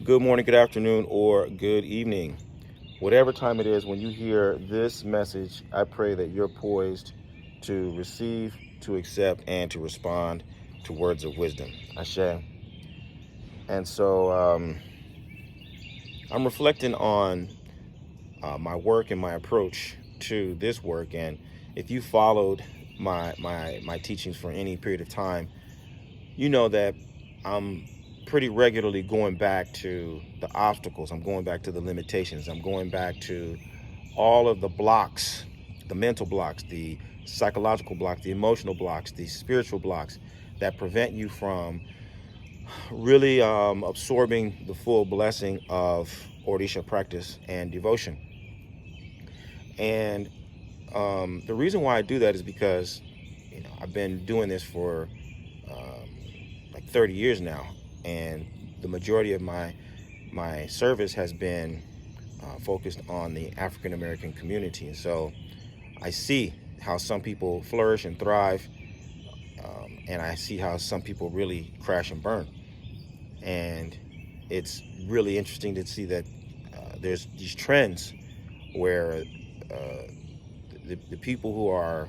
Good morning, good afternoon, or good evening. Whatever time it is when you hear this message, I pray that you're poised to receive, to accept, and to respond to words of wisdom. Ashe. And so I'm reflecting on my work and my approach to this work. And if you followed my teachings for any period of time, you know that I'm pretty regularly going back to the obstacles. I'm going back to the limitations. I'm going back to all of the blocks, the mental blocks, the psychological blocks, the emotional blocks, the spiritual blocks that prevent you from really absorbing the full blessing of Orisha practice and devotion. And the reason why I do that is because, I've been doing this for like 30 years now, and the majority of my service has been focused on the African American community. And so I see how some people flourish and thrive, and I see how some people really crash and burn. And it's really interesting to see that there's these trends where the people who are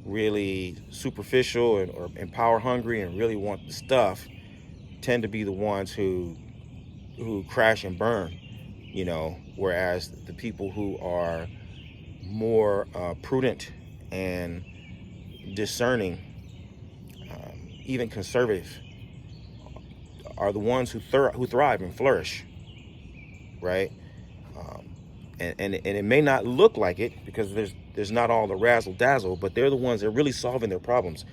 really superficial and power hungry and really want the stuff tend to be the ones who crash and burn, whereas the people who are more prudent and discerning, even conservative, are the ones who thrive and flourish, right? And it may not look like it because there's not all the razzle dazzle, but they're the ones that are really solving their problems,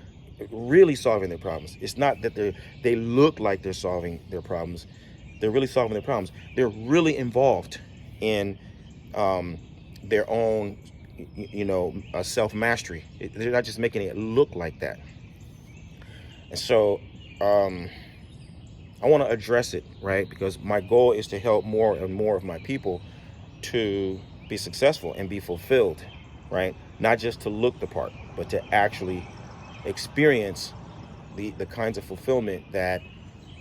It's not that they look like they're solving their problems. They're really solving their problems. They're really involved in their own, self-mastery. They're not just making it look like that. And so I want to address it, right? Because my goal is to help more and more of my people to be successful and be fulfilled, right? Not just to look the part, but to actually experience the kinds of fulfillment that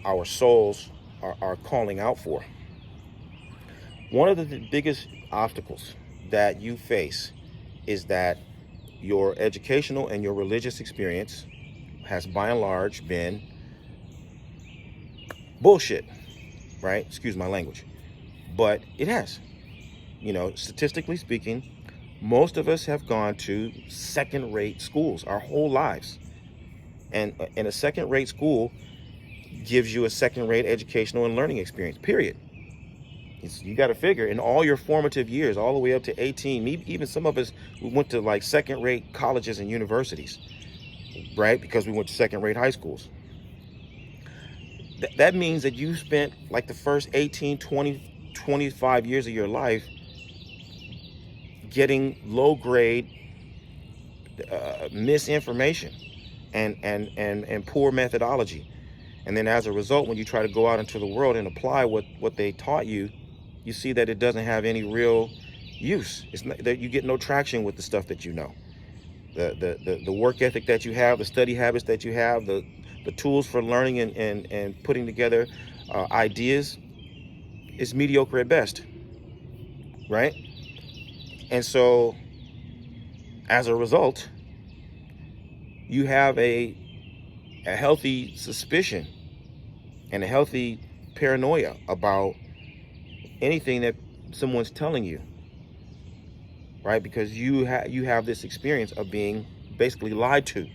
our souls are calling out for. One of the biggest obstacles that you face is that your educational and your religious experience has by and large been bullshit, right? Excuse my language. But it has. Statistically speaking, most of us have gone to second-rate schools our whole lives. And in a second-rate school gives you a second-rate educational and learning experience, period. You got to figure in all your formative years, all the way up to 18, even some of us, we went to like second-rate colleges and universities, right? Because we went to second-rate high schools. That means that you spent like the first 18, 20, 25 years of your life getting low-grade misinformation and poor methodology. And then as a result, when you try to go out into the world and apply what they taught you, you see that it doesn't have any real use. It's not, that you get no traction with the stuff that you know. The work ethic that you have, the study habits that you have, the tools for learning and putting together ideas is mediocre at best, right? And so as a result, you have a healthy suspicion and a healthy paranoia about anything that someone's telling you, right? Because you have this experience of being basically lied to.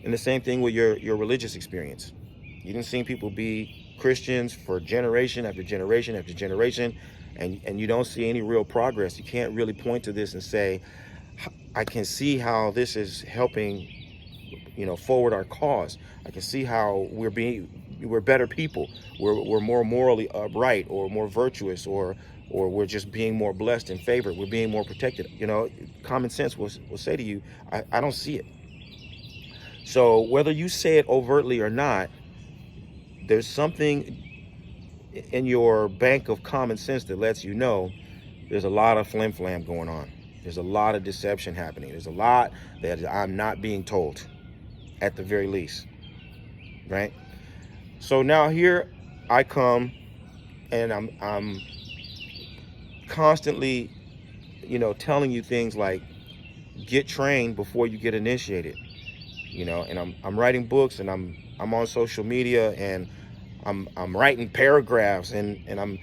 And the same thing with your religious experience. You didn't see people be Christians for generation after generation after generation, and you don't see any real progress. You can't really point to this and say, I can see how this is helping, forward our cause. I can see how we're better people. We're more morally upright or more virtuous, or we're just being more blessed and favored. We're being more protected. Common sense will say to you, I don't see it. So whether you say it overtly or not, there's something in your bank of common sense that lets you know there's a lot of flim-flam going on. There's a lot of deception happening. There's a lot that I'm not being told, at the very least, right? So now here I come And I'm constantly, telling you things like get trained before you get initiated. And I'm writing books, and I'm on social media, and I'm writing paragraphs, and I'm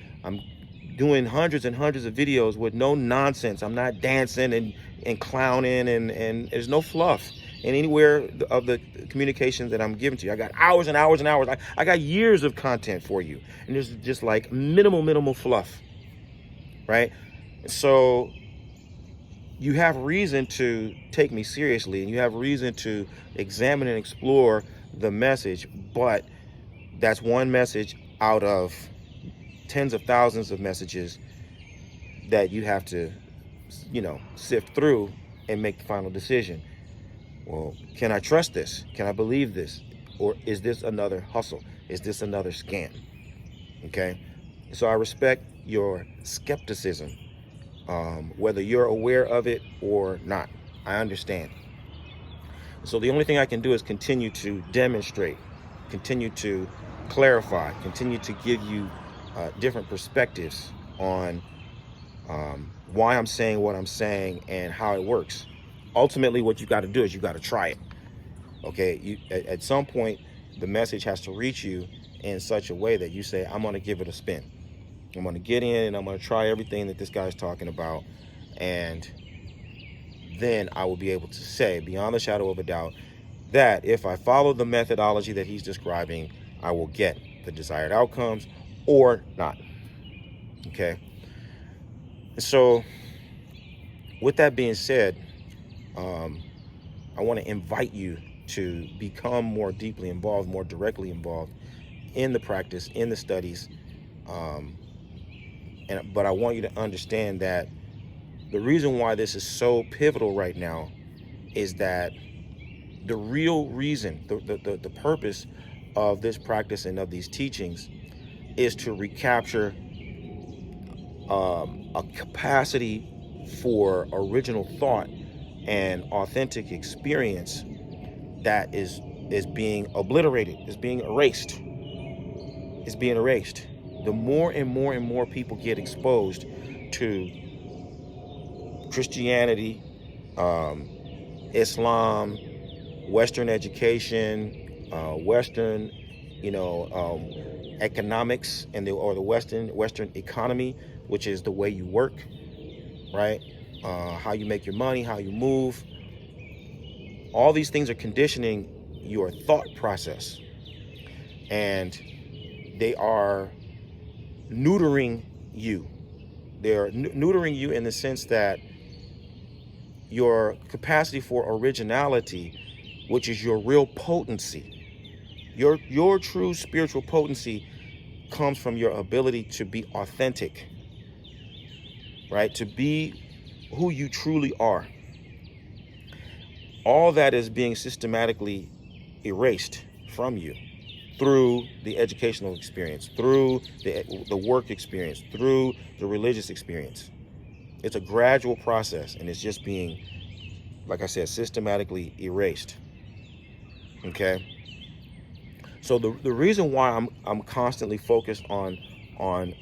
doing hundreds and hundreds of videos with no nonsense. I'm not dancing and clowning, and there's no fluff in anywhere of the communications that I'm giving to you. I got hours and hours and hours. I got years of content for you, and there's just like minimal fluff, right? So you have reason to take me seriously, and you have reason to examine and explore the message, but that's one message out of tens of thousands of messages that you have to, sift through and make the final decision. Well, can I trust this? Can I believe this? Or is this another hustle? Is this another scam? Okay? So I respect your skepticism, whether you're aware of it or not. I understand. So the only thing I can do is continue to demonstrate, continue to clarify, continue to give you different perspectives on why I'm saying what I'm saying and how it works. Ultimately, what you got to do is you got to try it. Okay, at some point, the message has to reach you in such a way that you say, I'm going to give it a spin. I'm going to get in and I'm going to try everything that this guy's talking about. And then I will be able to say, beyond the shadow of a doubt, that if I follow the methodology that he's describing, I will get the desired outcomes or not. Okay. So with that being said, I want to invite you to become more deeply involved, more directly involved in the practice, in the studies. But I want you to understand that the reason why this is so pivotal right now is that the real reason, the purpose of this practice and of these teachings is to recapture a capacity for original thought and authentic experience that is being obliterated, is being erased. Is being erased. The more and more and more people get exposed to Christianity, Islam, Western education, Western, economics, and the Western economy, which is the way you work, right? How you make your money, how you move. All these things are conditioning your thought process, and they are neutering you. They're neutering you in the sense that your capacity for originality, which is your real potency, your true spiritual potency, comes from your ability to be authentic, right? To be who you truly are. All that is being systematically erased from you through the educational experience, through the work experience, through the religious experience. It's a gradual process, and it's just being, like I said, systematically erased. Okay. So the reason why I'm constantly focused on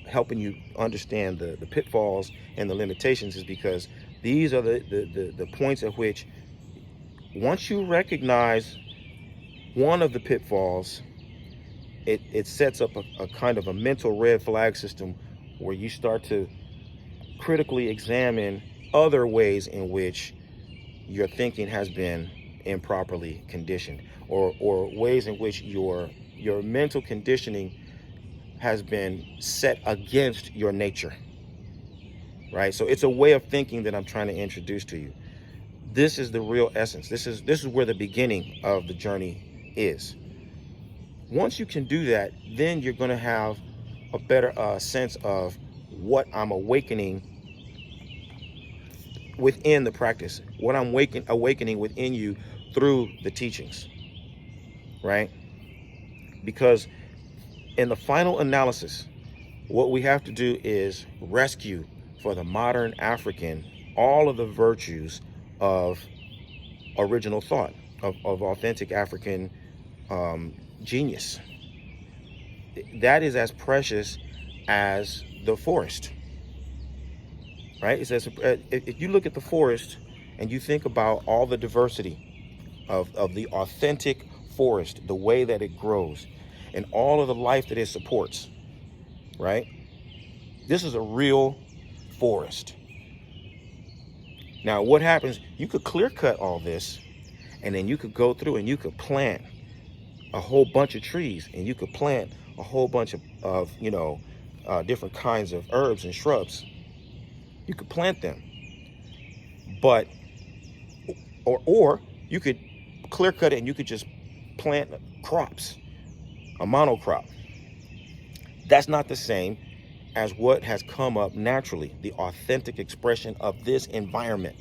helping you understand the pitfalls and the limitations is because these are the points at which, once you recognize one of the pitfalls, it sets up a kind of a mental red flag system where you start to critically examine other ways in which your thinking has been improperly conditioned, or ways in which your mental conditioning has been set against your nature, right? So it's a way of thinking that I'm trying to introduce to you. This is the real essence. This is where the beginning of the journey is. Once you can do that, then you're going to have a better sense of what I'm awakening within the practice, what I'm awakening within you through the teachings, right? Because in the final analysis, what we have to do is rescue for the modern African all of the virtues of original thought, of authentic African genius. That is as precious as the forest, right? It says, if you look at the forest and you think about all the diversity of the authentic forest, the way that it grows, and all of the life that it supports, right? This is a real forest. Now, what happens, you could clear cut all this, and then you could go through and you could plant a whole bunch of trees, and you could plant a whole bunch of different kinds of herbs and shrubs. You could plant them, but or you could clear cut it and you could just plant crops, a monocrop. That's not the same as what has come up naturally, the authentic expression of this environment.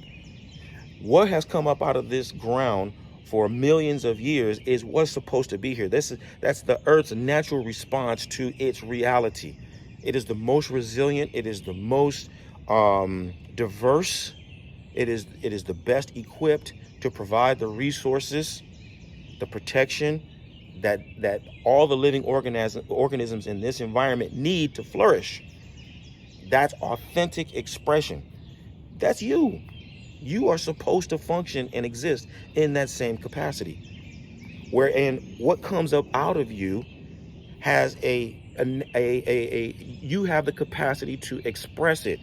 What has come up out of this ground for millions of years is what's supposed to be here. That's the earth's natural response to its reality. It is the most resilient. It is the most diverse. It is the best equipped to provide the resources, the protection that all the living organisms in this environment need to flourish. That's authentic expression. That's you. You are supposed to function and exist in that same capacity. Wherein what comes up out of you has you have the capacity to express it.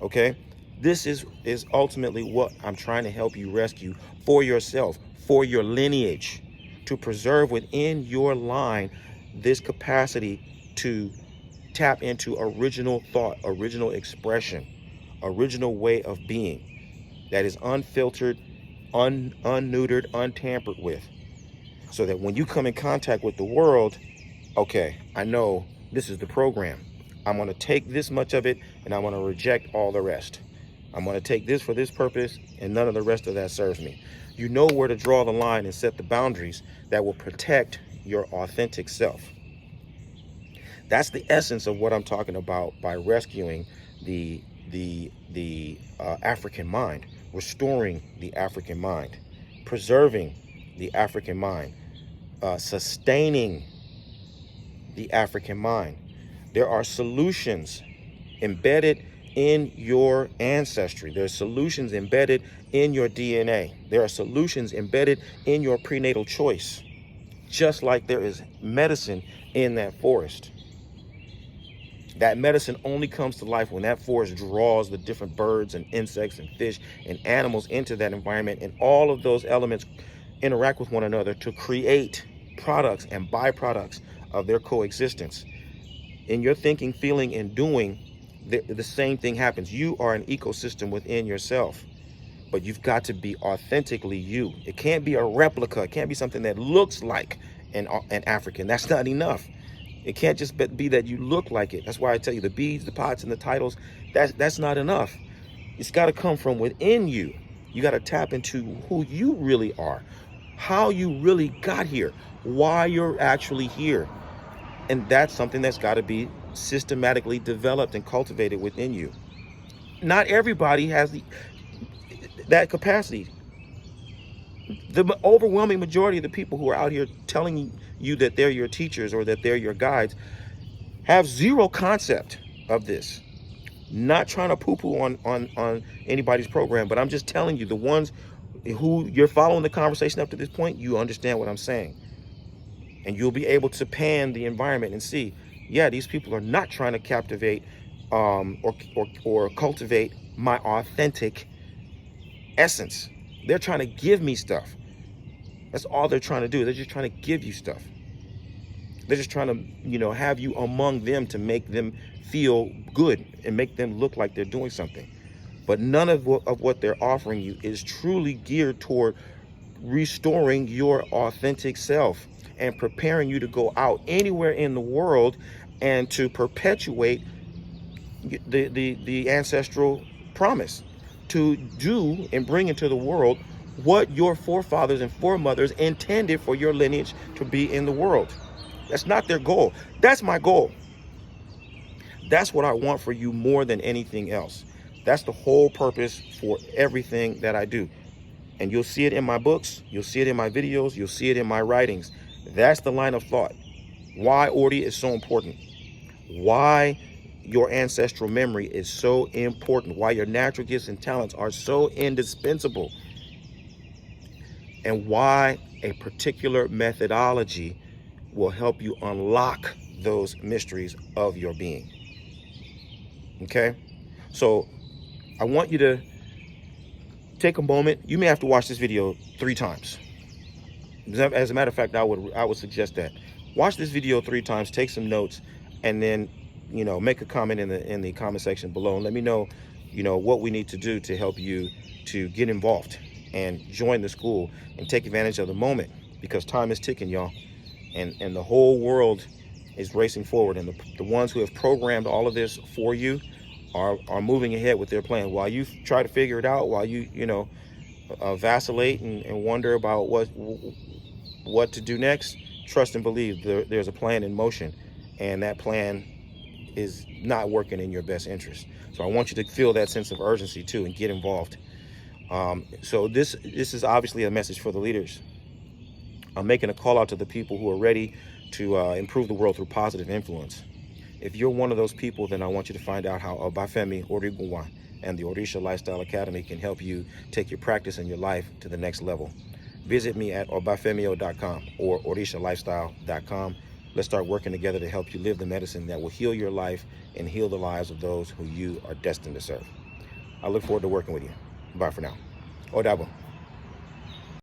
Okay? This is ultimately what I'm trying to help you rescue for yourself, for your lineage, to preserve within your line this capacity to tap into original thought, original expression, original way of being that is unfiltered, unneutered, untampered with. So that when you come in contact with the world, okay, I know this is the program. I'm going to take this much of it and I'm going to reject all the rest. I'm going to take this for this purpose and none of the rest of that serves me. You know where to draw the line and set the boundaries that will protect your authentic self. That's the essence of what I'm talking about by rescuing the African mind, restoring the African mind, preserving the African mind, sustaining the African mind. There are solutions embedded in your ancestry. There are solutions embedded in your DNA. There are solutions embedded in your prenatal choice, just like there is medicine in that forest. That medicine only comes to life when that forest draws the different birds and insects and fish and animals into that environment, and all of those elements interact with one another to create products and byproducts of their coexistence. In your thinking, feeling, and doing, the same thing happens. You are an ecosystem within yourself, but you've got to be authentically you. It can't be a replica. It can't be something that looks like an African. That's not enough. It can't just be that you look like it. That's why I tell you the beads, the pots, and the titles, that's not enough. It's got to come from within you. You got to tap into who you really are, how you really got here, why you're actually here. And that's something that's got to be systematically developed and cultivated within you. Not everybody has that capacity. The overwhelming majority of the people who are out here telling you that they're your teachers or that they're your guides have zero concept of this. Not trying to poo-poo on anybody's program, but I'm just telling you, the ones who you're following the conversation up to this point, you understand what I'm saying. And you'll be able to pan the environment and see, yeah, these people are not trying to captivate or cultivate my authentic essence. They're trying to give me stuff. That's all they're trying to do. They're just trying to give you stuff. They're just trying to, have you among them to make them feel good and make them look like they're doing something. But none of what they're offering you is truly geared toward restoring your authentic self and preparing you to go out anywhere in the world and to perpetuate the ancestral promise to do and bring into the world what your forefathers and foremothers intended for your lineage to be in the world. That's not their goal. That's my goal. That's what I want for you more than anything else. That's the whole purpose for everything that I do. And you'll see it in my books. You'll see it in my videos. You'll see it in my writings. That's the line of thought. Why Ordi is so important. why your ancestral memory is so important, why your natural gifts and talents are so indispensable, and why a particular methodology will help you unlock those mysteries of your being. Okay? So I want you to take a moment. You may have to watch this video 3 times. As a matter of fact, I would suggest that. Watch this video 3 times, take some notes, and then, make a comment in the comment section below and let me know, what we need to do to help you to get involved and join the school and take advantage of the moment, because time is ticking, y'all. And the whole world is racing forward, and the ones who have programmed all of this for you are moving ahead with their plan. While you try to figure it out, while you vacillate and wonder about what to do next, trust and believe there's a plan in motion, and that plan is not working in your best interest. So I want you to feel that sense of urgency too and get involved. So this is obviously a message for the leaders. I'm making a call out to the people who are ready to improve the world through positive influence. If you're one of those people, then I want you to find out how Obafemi Origunwa and the Orisha Lifestyle Academy can help you take your practice and your life to the next level. Visit me at obafemio.com or orishalifestyle.com. Let's start working together to help you live the medicine that will heal your life and heal the lives of those who you are destined to serve. I look forward to working with you. Bye for now. Odabo.